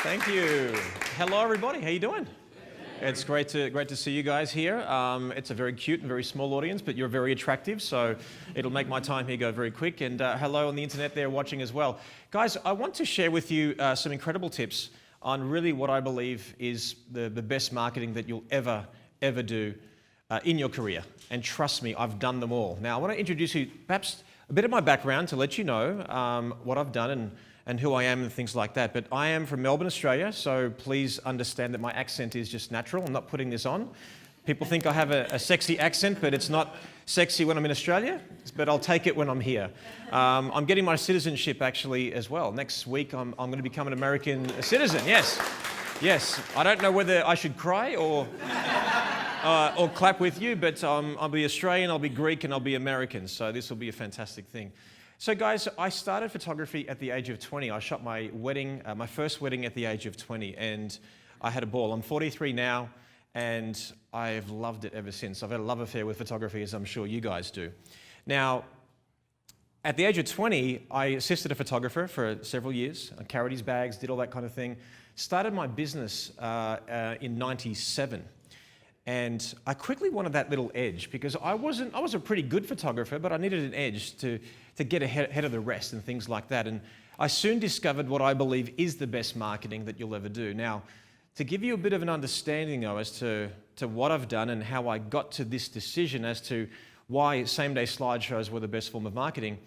Thank you. Hello, everybody. How you doing? It's great to see you guys here. It's a very cute and very small audience, but you're very attractive, so it'll make my time here go very quick. And hello on the internet there watching as well. Guys, I want to share with you some incredible tips on really what I believe is the best marketing that you'll ever do in your career. And trust me, I've done them all. Now, I want to introduce you perhaps a bit of my background to let you know what I've done and who I am and things like that. But I am from Melbourne, Australia, so please understand that my accent is just natural. I'm not putting this on. People think I have a sexy accent, but it's not sexy when I'm in Australia, but I'll take it when I'm here. I'm getting my citizenship actually as well. Next week, I'm going to become an American citizen, yes. Yes, I don't know whether I should cry or clap with you, but I'll be Australian, I'll be Greek, and I'll be American, so this will be a fantastic thing. So guys, I started photography at the age of 20. I shot my wedding, my first wedding at the age of 20, and I had a ball. I'm 43 now, and I've loved it ever since. I've had a love affair with photography, as I'm sure you guys do. Now, at the age of 20, I assisted a photographer for several years. I carried his bags, did all that kind of thing. Started my business in '97. And I quickly wanted that little edge because I was a pretty good photographer, but I needed an edge to get ahead of the rest and things like that. And I soon discovered what I believe is the best marketing that you'll ever do. Now, to give you a bit of an understanding though as to what I've done and how I got to this decision as to why same-day slideshows were the best form of marketing,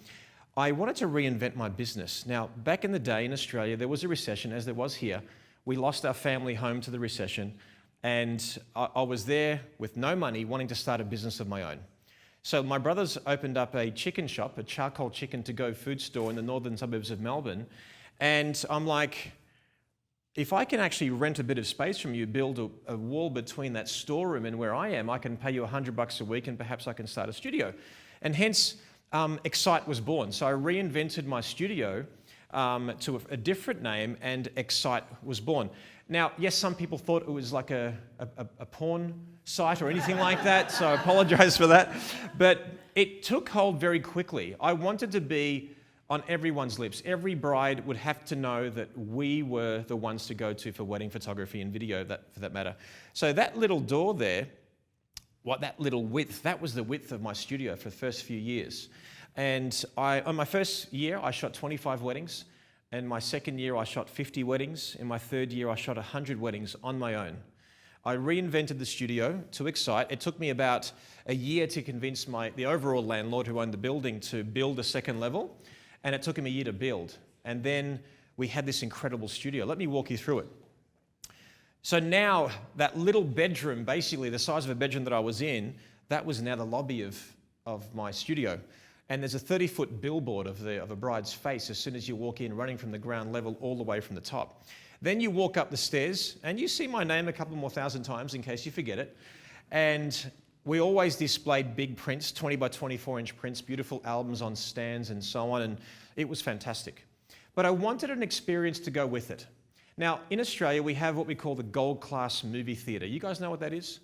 I wanted to reinvent my business. Now, back in the day in Australia, there was a recession, as there was here. We lost our family home to the recession. And I was there with no money, wanting to start a business of my own. So my brothers opened up a chicken shop, a charcoal chicken to-go food store in the northern suburbs of Melbourne. And I'm like, if I can actually rent a bit of space from you, build a wall between that storeroom and where I am, I can pay you $100 a week and perhaps I can start a studio. And hence, Excite was born. So I reinvented my studio to a different name, and Excite was born. Now, yes, some people thought it was like a porn site or anything like that, so I apologize for that. But it took hold very quickly. I wanted to be on everyone's lips. Every bride would have to know that we were the ones to go to for wedding photography and video, for that matter. So that little door there, that little width, that was the width of my studio for the first few years. And on my first year, I shot 25 weddings. In my second year, I shot 50 weddings. In my third year, I shot 100 weddings on my own. I reinvented the studio to Excite. It took me about a year to convince the overall landlord who owned the building to build a second level, and it took him a year to build. And then we had this incredible studio. Let me walk you through it. So now, that little bedroom, basically the size of a bedroom that I was in, that was now the lobby of my studio. And there's a 30-foot billboard of a bride's face as soon as you walk in, running from the ground level all the way from the top. Then you walk up the stairs, and you see my name a couple more thousand times in case you forget it. And we always displayed big prints, 20 by 24-inch prints, beautiful albums on stands and so on, and it was fantastic. But I wanted an experience to go with it. Now, in Australia, we have what we call the Gold Class movie theatre. You guys know what that is?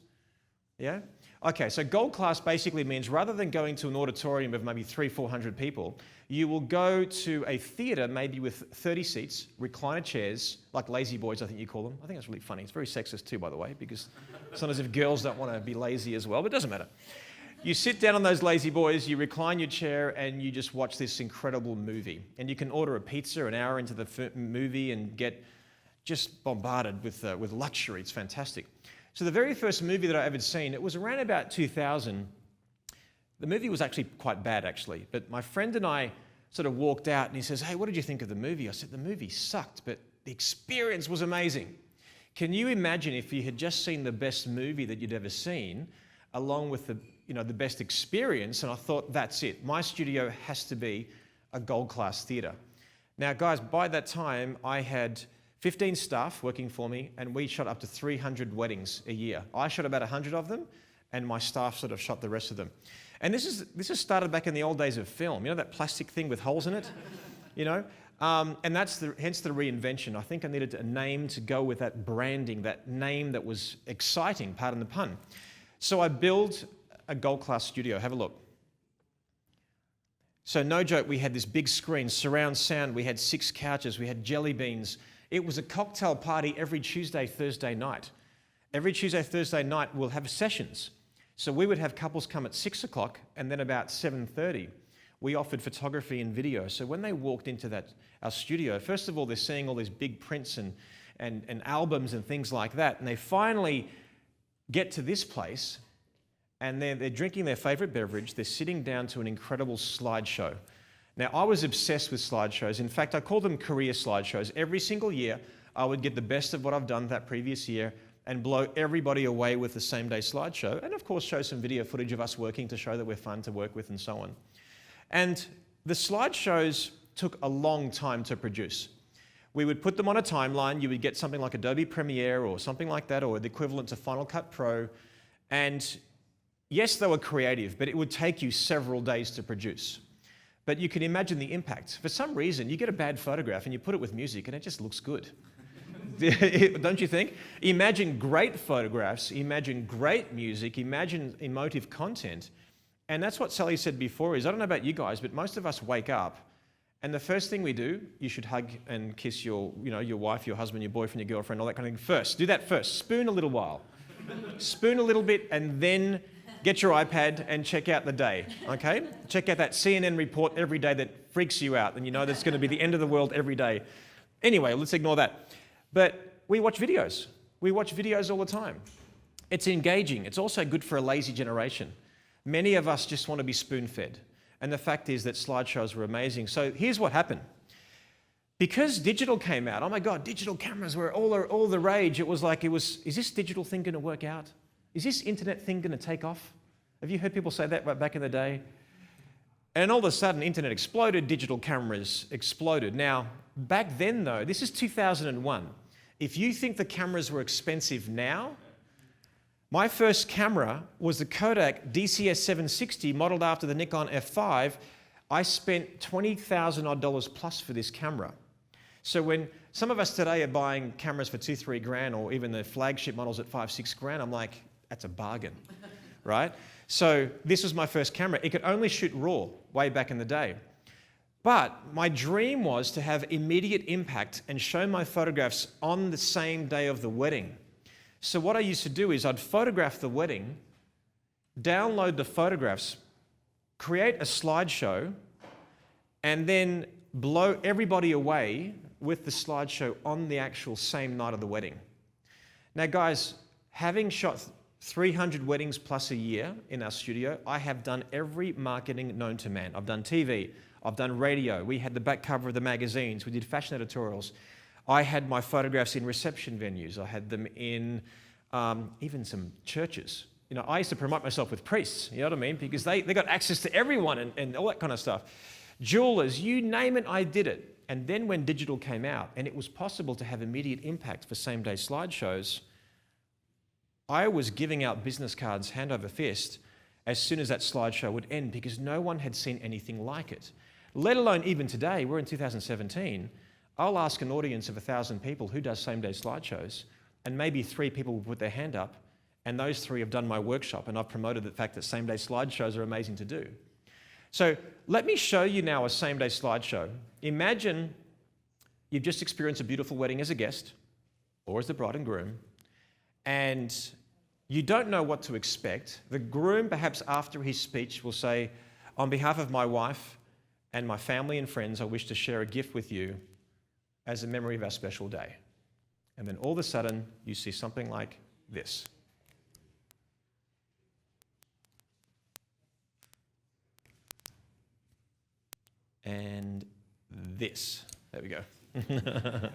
Yeah? Okay, so gold class basically means rather than going to an auditorium of maybe 300-400 people, you will go to a theatre maybe with 30 seats, recliner chairs, like lazy boys, I think you call them. I think that's really funny. It's very sexist too, by the way, because it's not as if girls don't want to be lazy as well, but it doesn't matter. You sit down on those lazy boys, you recline your chair, and you just watch this incredible movie. And you can order a pizza an hour into the movie and get just bombarded with luxury. It's fantastic. So the very first movie that I ever seen, it was around about 2000. The movie was actually quite bad, actually. But my friend and I sort of walked out, and he says, "Hey, what did you think of the movie?" I said, "The movie sucked, but the experience was amazing." Can you imagine if you had just seen the best movie that you'd ever seen, along with the best experience? And I thought, that's it. My studio has to be a gold-class theatre. Now, guys, by that time, I had 15 staff working for me, and we shot up to 300 weddings a year. I shot about 100 of them, and my staff sort of shot the rest of them. And this is started back in the old days of film. You know that plastic thing with holes in it? And that's hence the reinvention. I think I needed a name to go with that branding, that name that was exciting, pardon the pun. So I built a gold-class studio. Have a look. So no joke, we had this big screen, surround sound, we had 6 couches, we had jelly beans, It was a cocktail party every Tuesday, Thursday night. Every Tuesday, Thursday night, we'll have sessions. So we would have couples come at 6 o'clock, and then about 7:30, we offered photography and video. So when they walked into our studio, first of all, they're seeing all these big prints and albums and things like that, and they finally get to this place, and they're drinking their favorite beverage. They're sitting down to an incredible slideshow. Now, I was obsessed with slideshows. In fact, I call them career slideshows. Every single year, I would get the best of what I've done that previous year and blow everybody away with the same-day slideshow, and of course, show some video footage of us working to show that we're fun to work with and so on. And the slideshows took a long time to produce. We would put them on a timeline. You would get something like Adobe Premiere or something like that, or the equivalent to Final Cut Pro. And yes, they were creative, but it would take you several days to produce. But you can imagine the impact. For some reason, you get a bad photograph and you put it with music and it just looks good. Don't you think? Imagine great photographs, imagine great music, imagine emotive content. And that's what Sally said before is, I don't know about you guys, but most of us wake up and the first thing we do, you should hug and kiss your wife, your husband, your boyfriend, your girlfriend, all that kind of thing first. Do that first. Spoon a little while. Spoon a little bit and then get your iPad and check out the day, okay? Check out that CNN report every day that freaks you out and you know that's going to be the end of the world every day. Anyway, let's ignore that. But we watch videos. We watch videos all the time. It's engaging. It's also good for a lazy generation. Many of us just want to be spoon-fed. And the fact is that slideshows were amazing. So here's what happened. Because digital came out, oh my God, digital cameras were all the rage. It was like, is this digital thing going to work out? Is this internet thing going to take off? Have you heard people say that back in the day? And all of a sudden, internet exploded, digital cameras exploded. Now, back then though, this is 2001. If you think the cameras were expensive now, my first camera was the Kodak DCS-760 modeled after the Nikon F5. I spent $20,000 odd plus for this camera. So when some of us today are buying cameras for $2,000, $3,000 or even the flagship models at $5,000, $6,000, I'm like, that's a bargain, right? So this was my first camera. It could only shoot RAW way back in the day. But my dream was to have immediate impact and show my photographs on the same day of the wedding. So what I used to do is I'd photograph the wedding, download the photographs, create a slideshow, and then blow everybody away with the slideshow on the actual same night of the wedding. Now guys, having shot 300 weddings plus a year in our studio, I have done every marketing known to man. I've done TV, I've done radio, we had the back cover of the magazines, we did fashion editorials. I had my photographs in reception venues. I had them in even some churches. You know, I used to promote myself with priests, you know what I mean? Because they got access to everyone and all that kind of stuff. Jewelers, you name it, I did it. And then when digital came out and it was possible to have immediate impact for same-day slideshows, I was giving out business cards hand over fist as soon as that slideshow would end because no one had seen anything like it. Let alone even today, we're in 2017, I'll ask an audience of 1,000 people who does same-day slideshows, and maybe 3 people will put their hand up, and those 3 have done my workshop, and I've promoted the fact that same-day slideshows are amazing to do. So let me show you now a same-day slideshow. Imagine you've just experienced a beautiful wedding as a guest, or as the bride and groom, and you don't know what to expect. The groom, perhaps after his speech, will say, on behalf of my wife and my family and friends, I wish to share a gift with you as a memory of our special day. And then all of a sudden, you see something like this. And this. There we go.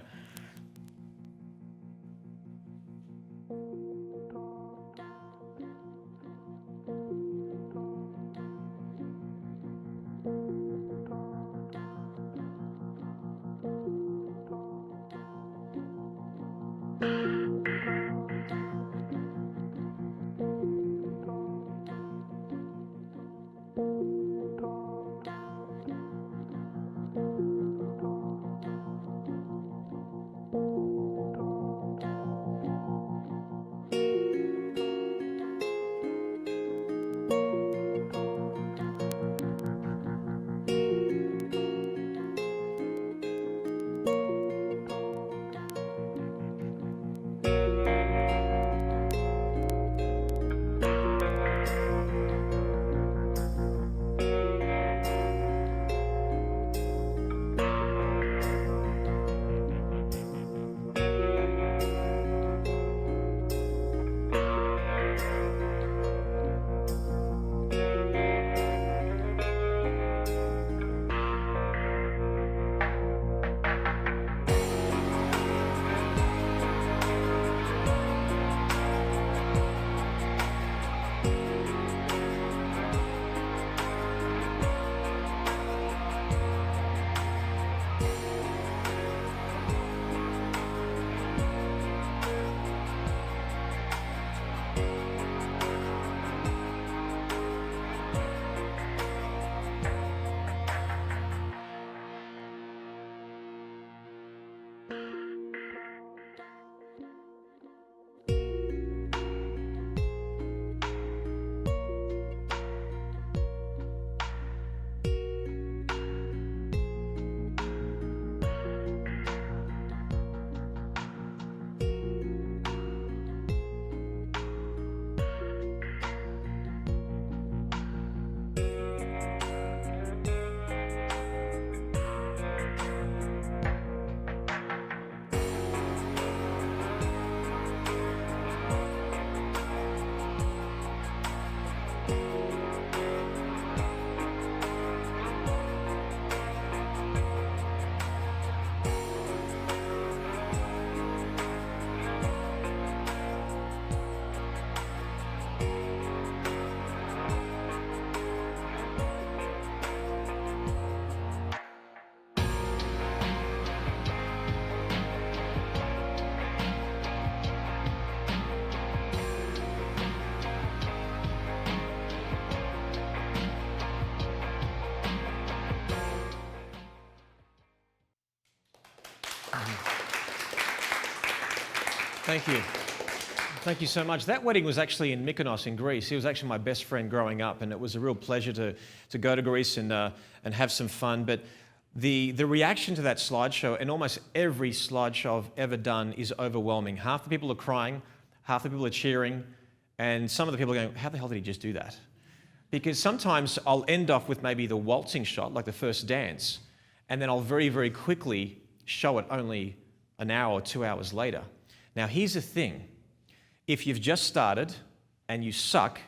Thank you. Thank you so much. That wedding was actually in Mykonos in Greece. He was actually my best friend growing up, and it was a real pleasure to go to Greece and have some fun. But the reaction to that slideshow, and almost every slideshow I've ever done, is overwhelming. Half the people are crying, half the people are cheering, and some of the people are going, how the hell did he just do that? Because sometimes I'll end off with maybe the waltzing shot, like the first dance, and then I'll very, very quickly show it only an hour or 2 hours later. Now, here's the thing. If you've just started and you suck,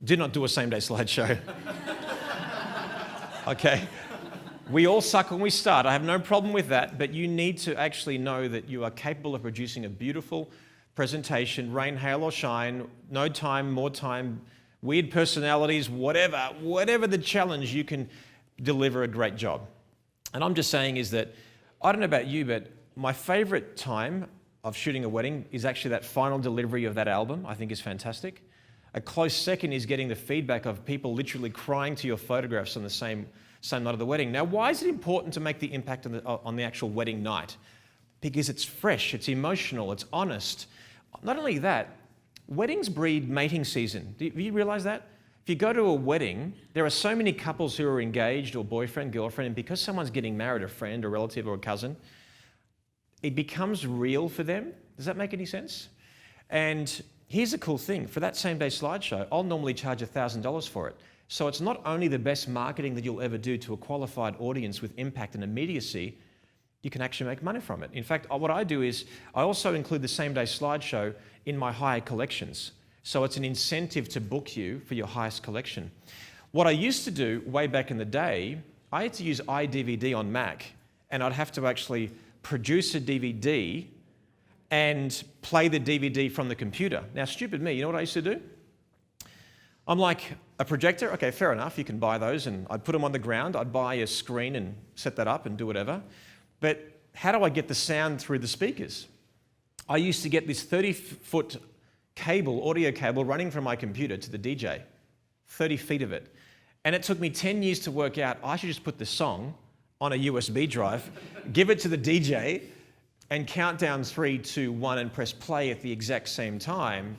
do not do a same-day slideshow. Okay? We all suck when we start. I have no problem with that, but you need to actually know that you are capable of producing a beautiful presentation, rain, hail, or shine, no time, more time, weird personalities, whatever the challenge, you can deliver a great job. And I'm just saying is that, I don't know about you, but my favorite time of shooting a wedding is actually that final delivery of that album. I think is fantastic. A close second is getting the feedback of people literally crying to your photographs on the same night of the wedding. Now, why is it important to make the impact on the actual wedding night? Because it's fresh, it's emotional, it's honest. Not only that, weddings breed mating season. Do you realize that? If you go to a wedding, there are so many couples who are engaged or boyfriend, girlfriend, and because someone's getting married, a friend, a relative, or a cousin, it becomes real for them. Does that make any sense? And here's the cool thing. For that same day slideshow, I'll normally charge $1,000 for it. So it's not only the best marketing that you'll ever do to a qualified audience with impact and immediacy, you can actually make money from it. In fact, what I do is I also include the same day slideshow in my higher collections. So it's an incentive to book you for your highest collection. What I used to do way back in the day, I had to use iDVD on Mac, and I'd have to actually produce a DVD and play the DVD from the computer. Now, stupid me, you know what I used to do? I'm like, a projector? Okay, fair enough, you can buy those, and I'd put them on the ground. I'd buy a screen and set that up and do whatever. But how do I get the sound through the speakers? I used to get this 30-foot cable, audio cable, running from my computer to the DJ, 30 feet of it. And it took me 10 years to work out, I should just put the song on a USB drive, give it to the DJ, and count down 3, 2, 1, and press play at the exact same time.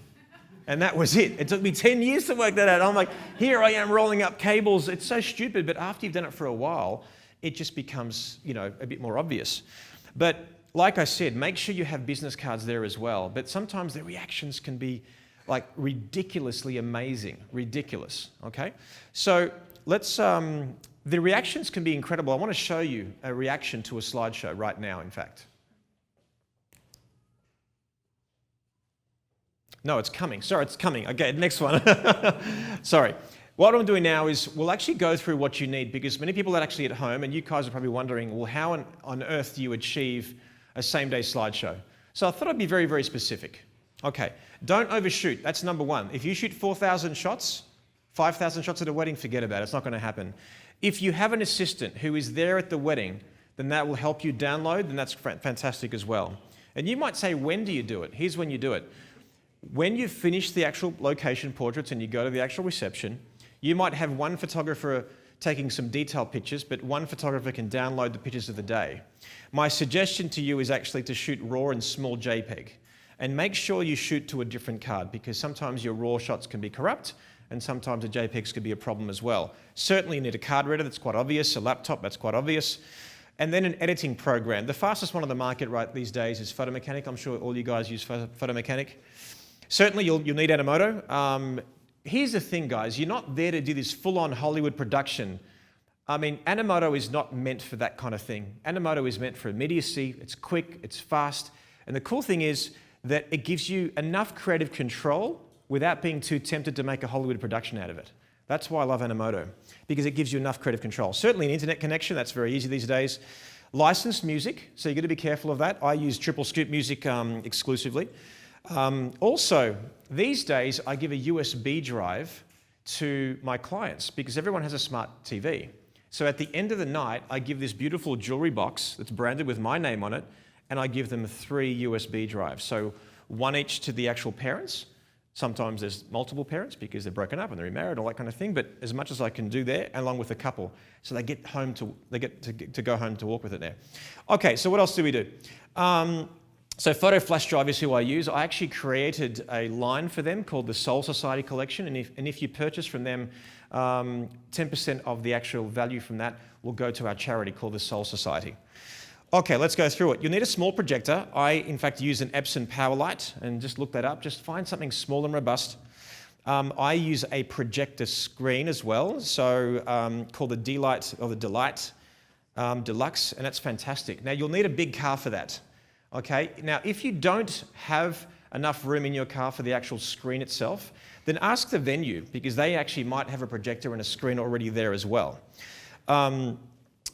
And that was it. It took me 10 years to work that out. I'm like, here I am rolling up cables. It's so stupid, but after you've done it for a while, it just becomes, a bit more obvious. But like I said, make sure you have business cards there as well. But sometimes the reactions can be like ridiculously amazing, ridiculous, okay? So let's, the reactions can be incredible. I want to show you a reaction to a slideshow right now, in fact. No, it's coming. Sorry, it's coming. Okay, next one. Sorry. What I'm doing now is we'll actually go through what you need, because many people are actually at home, and you guys are probably wondering, well, how on earth do you achieve a same-day slideshow? So I thought I'd be very, very specific. Okay, don't overshoot. That's number one. If you shoot 4,000 shots, 5,000 shots at a wedding, forget about it. It's not going to happen. If you have an assistant who is there at the wedding, then that will help you download, and that's fantastic as well. And you might say, when do you do it? Here's when you do it. When you finish the actual location portraits and you go to the actual reception, you might have one photographer taking some detailed pictures, but one photographer can download the pictures of the day. My suggestion to you is actually to shoot RAW and small JPEG. And make sure you shoot to a different card, because sometimes your RAW shots can be corrupt, and sometimes the JPEGs could be a problem as well. Certainly you need a card reader, that's quite obvious, a laptop, that's quite obvious, and then an editing program. The fastest one on the market right these days is Photomechanic. I'm sure all you guys use Photomechanic. Certainly you'll need Animoto. Here's the thing, guys, you're not there to do this full-on Hollywood production. I mean, Animoto is not meant for that kind of thing. Animoto is meant for immediacy, it's quick, it's fast, and the cool thing is that it gives you enough creative control without being too tempted to make a Hollywood production out of it. That's why I love Animoto, because it gives you enough creative control. Certainly an internet connection, that's very easy these days. Licensed music, so you've got to be careful of that. I use Triple Scoop Music exclusively. Also, these days I give a USB drive to my clients, because everyone has a smart TV. So at the end of the night, I give this beautiful jewelry box that's branded with my name on it, and I give them 3 USB drives. So one each to the actual parents. Sometimes there's multiple parents because they're broken up and they're remarried, all that kind of thing. But as much as I can do there, along with a couple, so they get home to go home to walk with it there. Okay, so what else do we do? So Photo Flash Drive is who I use. I actually created a line for them called the Soul Society Collection, and if you purchase from them, 10% of the actual value from that will go to our charity called the Soul Society. Okay, let's go through it. You'll need a small projector. I, in fact, use an Epson Powerlight, and just look that up. Just find something small and robust. I use a projector screen as well, so called the D-Light or the Delight Deluxe, and that's fantastic. Now, you'll need a big car for that. Okay, now if you don't have enough room in your car for the actual screen itself, then ask the venue, because they actually might have a projector and a screen already there as well. All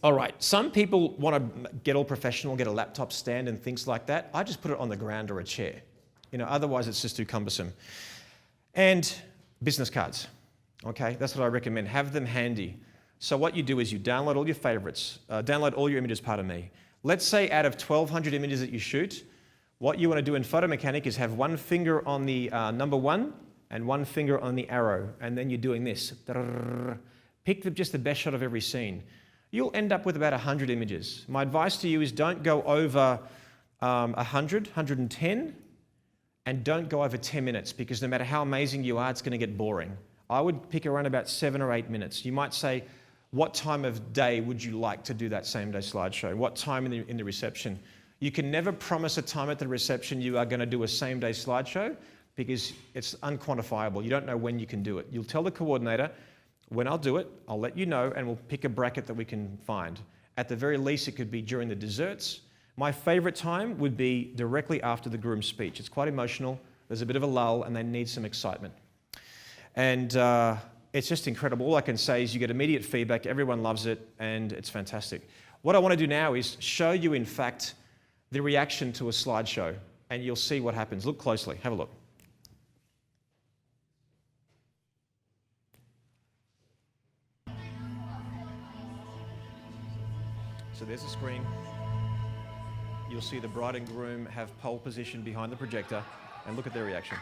right, some people want to get all professional, get a laptop stand and things like that. I just put it on the ground or a chair. Otherwise it's just too cumbersome. And business cards, okay? That's what I recommend. Have them handy. So what you do is you download all your favorites, download all your images, pardon me. Let's say out of 1,200 images that you shoot, what you want to do in Photo Mechanic is have one finger on the number 1 and one finger on the arrow, and then you're doing this. Pick just the best shot of every scene. You'll end up with about 100 images. My advice to you is don't go over 100, 110, and don't go over 10 minutes, because no matter how amazing you are, it's going to get boring. I would pick around about 7 or 8 minutes. You might say, what time of day would you like to do that same-day slideshow? What time in the reception? You can never promise a time at the reception you are going to do a same-day slideshow, because it's unquantifiable. You don't know when you can do it. You'll tell the coordinator, when I'll do it, I'll let you know, and we'll pick a bracket that we can find. At the very least, it could be during the desserts. My favorite time would be directly after the groom's speech. It's quite emotional. There's a bit of a lull, and they need some excitement. And it's just incredible. All I can say is you get immediate feedback, everyone loves it, and it's fantastic. What I want to do now is show you, in fact, the reaction to a slideshow, and you'll see what happens. Look closely, have a look. So there's the screen. You'll see the bride and groom have pole position behind the projector, and look at their reaction.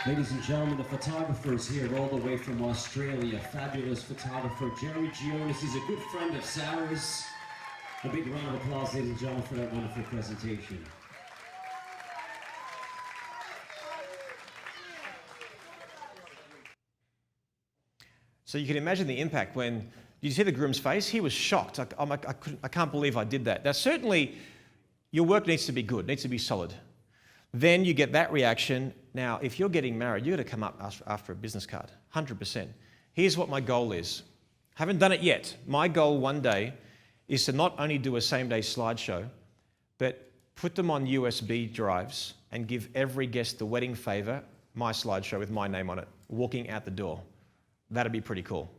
Ladies and gentlemen, the photographers here all the way from Australia. Fabulous photographer, Ghionis. He's a good friend of Sarah's. A big round of applause, ladies and gentlemen, for that wonderful presentation. So you can imagine the impact when you see the groom's face. He was shocked. I can't believe I did that. Now, certainly, your work needs to be good, needs to be solid. Then you get that reaction. Now, if you're getting married, you've got to come up after a business card, 100%. Here's what my goal is. Haven't done it yet. My goal one day is to not only do a same-day slideshow, but put them on USB drives and give every guest the wedding favor, my slideshow with my name on it, walking out the door. That'd be pretty cool.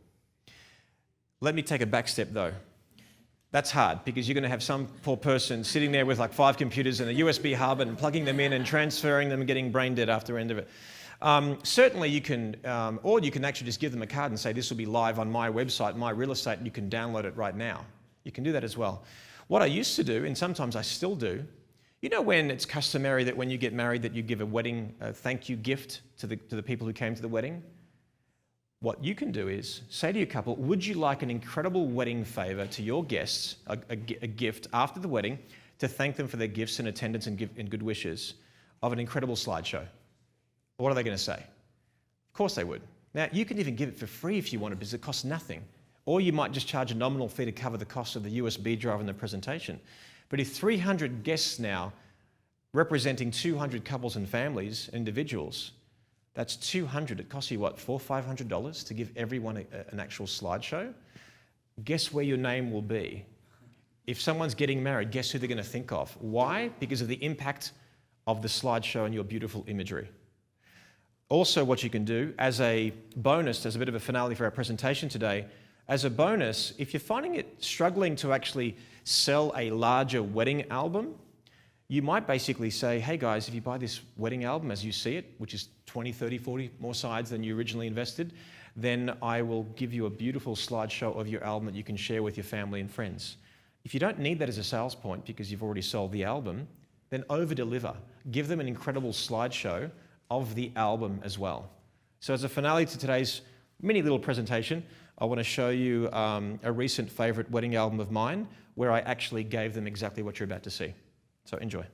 Let me take a back step though. That's hard, because you're going to have some poor person sitting there with like 5 computers and a USB hub and plugging them in and transferring them and getting brain dead after the end of it. Certainly you can, or you can actually just give them a card and say, this will be live on my website, my real estate, and you can download it right now. You can do that as well. What I used to do, and sometimes I still do, you know when it's customary that when you get married that you give a wedding thank you gift to the people who came to the wedding? What you can do is say to your couple, would you like an incredible wedding favor to your guests, a gift after the wedding, to thank them for their gifts and attendance and good wishes of an incredible slideshow? What are they going to say? Of course they would. Now, you can even give it for free if you want it, because it costs nothing. Or you might just charge a nominal fee to cover the cost of the USB drive and the presentation. But if 300 guests now, representing 200 couples and families, individuals, that's 200. It costs you, what, $400 or $500 to give everyone an actual slideshow? Guess where your name will be? If someone's getting married, guess who they're going to think of? Why? Because of the impact of the slideshow and your beautiful imagery. Also, what you can do as a bonus, as a bit of a finale for our presentation today, as a bonus, if you're finding it struggling to actually sell a larger wedding album, you might basically say, hey guys, if you buy this wedding album as you see it, which is 20, 30, 40 more sides than you originally invested, then I will give you a beautiful slideshow of your album that you can share with your family and friends. If you don't need that as a sales point because you've already sold the album, then over-deliver. Give them an incredible slideshow of the album as well. So as a finale to today's mini little presentation, I want to show you a recent favorite wedding album of mine where I actually gave them exactly what you're about to see. So enjoy.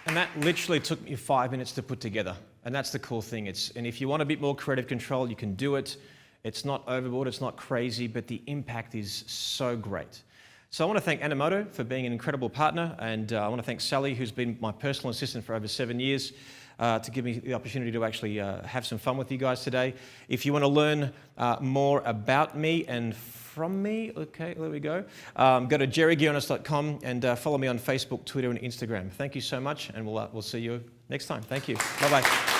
And that literally took me 5 minutes to put together. And that's the cool thing. And if you want a bit more creative control, you can do it. It's not overboard, it's not crazy, but the impact is so great. So I want to thank Animoto for being an incredible partner, and I want to thank Sally, who's been my personal assistant for over 7 years, to give me the opportunity to actually have some fun with you guys today. If you want to learn more about me and from me, okay, there we go, go to jerryghionis.com and follow me on Facebook, Twitter, and Instagram. Thank you so much, and we'll see you next time. Thank you. Bye-bye.